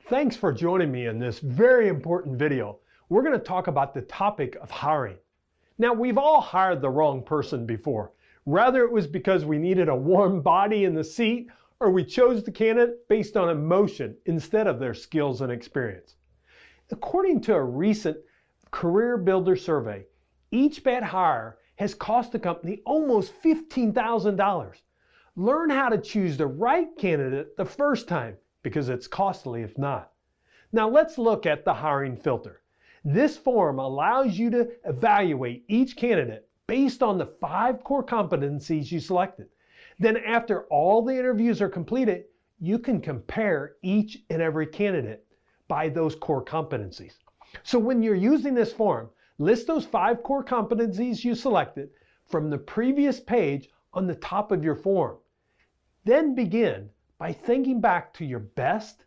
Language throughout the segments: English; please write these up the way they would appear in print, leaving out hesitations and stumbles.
Thanks for joining me in this very important video. We're going to talk about the topic of hiring. Now, we've all hired the wrong person before. Whether it was because we needed a warm body in the seat or we chose the candidate based on emotion instead of their skills and experience. According to a recent CareerBuilder survey, each bad hire has cost the company almost $15,000. Learn how to choose the right candidate the first time, because it's costly if not. Now let's look at the hiring filter. This form allows you to evaluate each candidate based on the 5 core competencies you selected. Then after all the interviews are completed, you can compare each and every candidate by those core competencies. So when you're using this form, list those 5 core competencies you selected from the previous page on the top of your form. Then begin by thinking back to your best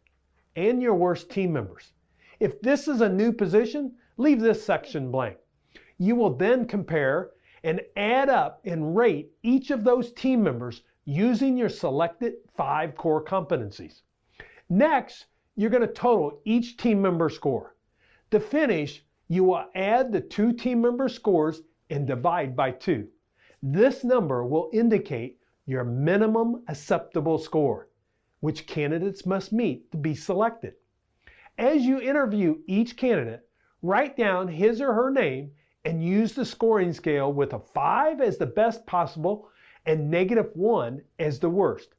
and your worst team members. If this is a new position, leave this section blank. You will then compare and add up and rate each of those team members using your selected 5 core competencies. Next, you're going to total each team member score. To finish, you will add the 2 team member scores and divide by 2. This number will indicate your minimum acceptable score, which candidates must meet to be selected. As you interview each candidate, write down his or her name and use the scoring scale with a 5 as the best possible and -1 as the worst.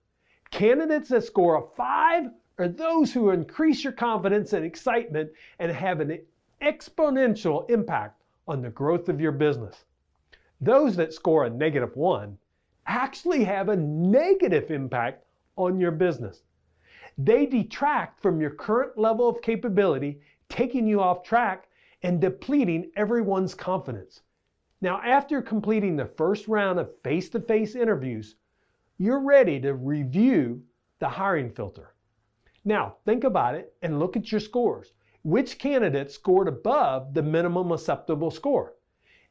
Candidates that score a 5 are those who increase your confidence and excitement and have an exponential impact on the growth of your business. Those that score a -1 actually have a negative impact on your business. They detract from your current level of capability, taking you off track and depleting everyone's confidence. Now, after completing the first round of face-to-face interviews, you're ready to review the hiring filter. Now, think about it and look at your scores. Which candidate scored above the minimum acceptable score?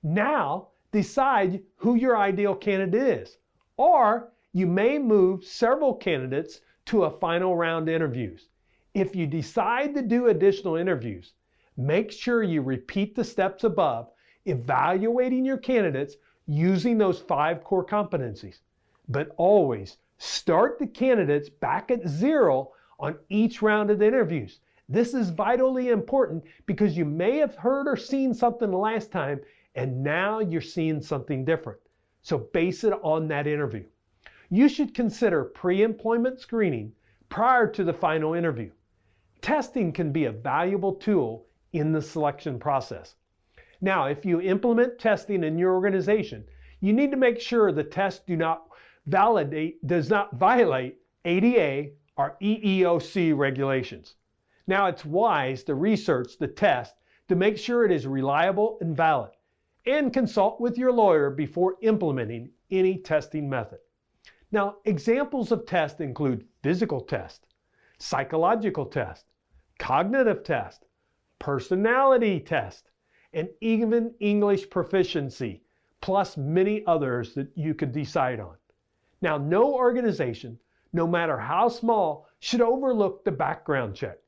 Now, decide who your ideal candidate is. Or you may move several candidates to a final round interviews. If you decide to do additional interviews, make sure you repeat the steps above, evaluating your candidates using those 5 core competencies. But always start the candidates back at 0 on each round of the interviews. This is vitally important because you may have heard or seen something the last time and now you're seeing something different. So base it on that interview. You should consider pre-employment screening prior to the final interview. Testing can be a valuable tool in the selection process. Now, if you implement testing in your organization, you need to make sure the test does not violate ADA or EEOC regulations. Now, it's wise to research the test to make sure it is reliable and valid, and consult with your lawyer before implementing any testing method. Now, examples of tests include physical test, psychological test, cognitive test, personality test, and even English proficiency, plus many others that you could decide on. Now, no organization, no matter how small, should overlook the background check.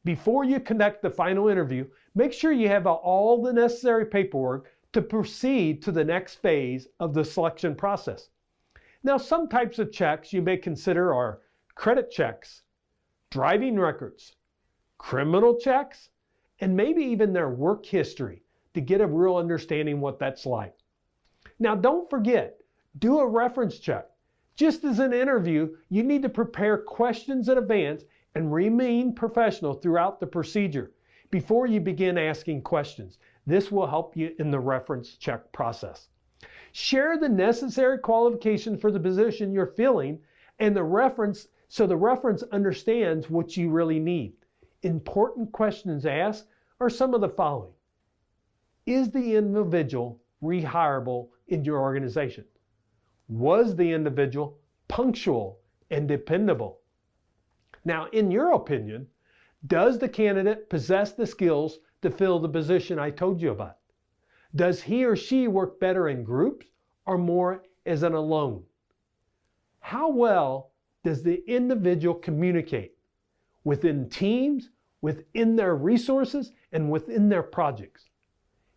Before you conduct the final interview, make sure you have all the necessary paperwork to proceed to the next phase of the selection process. Now, some types of checks you may consider are credit checks, driving records, criminal checks, and maybe even their work history to get a real understanding what that's like. Now, don't forget, do a reference check. Just as an interview, you need to prepare questions in advance and remain professional throughout the procedure before you begin asking questions. This will help you in the reference check process. Share the necessary qualification for the position you're filling and the reference so the reference understands what you really need. Important questions asked are some of the following. Is the individual rehirable in your organization? Was the individual punctual and dependable? Now, in your opinion, does the candidate possess the skills to fill the position I told you about? Does he or she work better in groups or more as an alone? How well does the individual communicate within teams within their resources and within their projects.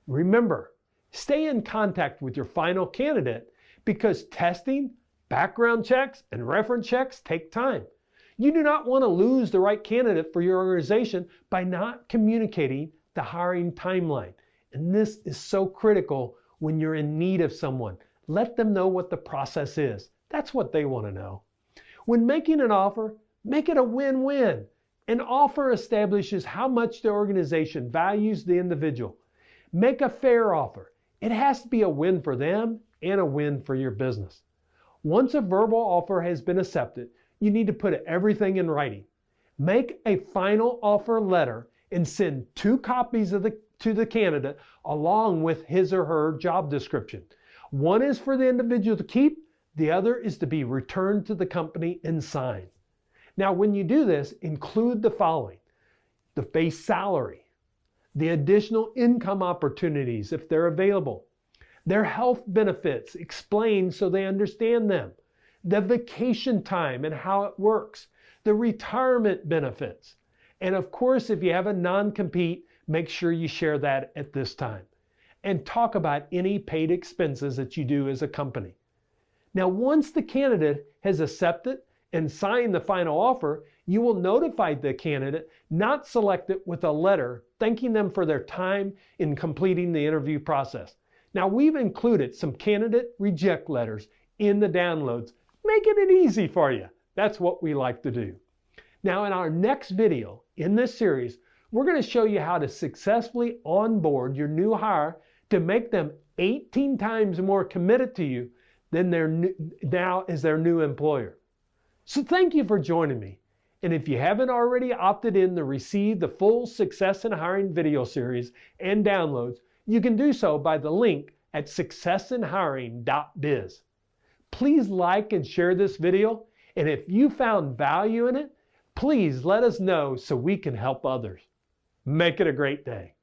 Remember, stay in contact with your final candidate because testing, background checks, and reference checks take time. You do not want to lose the right candidate for your organization by not communicating the hiring timeline. And this is so critical when you're in need of someone. Let them know what the process is. That's what they want to know. When making an offer, make it a win-win. An offer establishes how much the organization values the individual. Make a fair offer. It has to be a win for them and a win for your business. Once a verbal offer has been accepted, you need to put everything in writing. Make a final offer letter and send 2 copies to the candidate along with his or her job description. One is for the individual to keep, the other is to be returned to the company and signed. Now, when you do this, include the following: the base salary, the additional income opportunities if they're available, their health benefits explained so they understand them, the vacation time and how it works, the retirement benefits, and of course, if you have a non-compete, make sure you share that at this time. And talk about any paid expenses that you do as a company. Now, once the candidate has accepted and signed the final offer, you will notify the candidate not selected with a letter thanking them for their time in completing the interview process. Now, we've included some candidate reject letters in the downloads, making it easy for you. That's what we like to do. Now, in our next video in this series, we're going to show you how to successfully onboard your new hire to make them 18 times more committed to you than now as their new employer. So thank you for joining me. And if you haven't already opted in to receive the full Success in Hiring video series and downloads, you can do so by the link at successinhiring.biz. Please like and share this video. And if you found value in it, please let us know so we can help others. Make it a great day.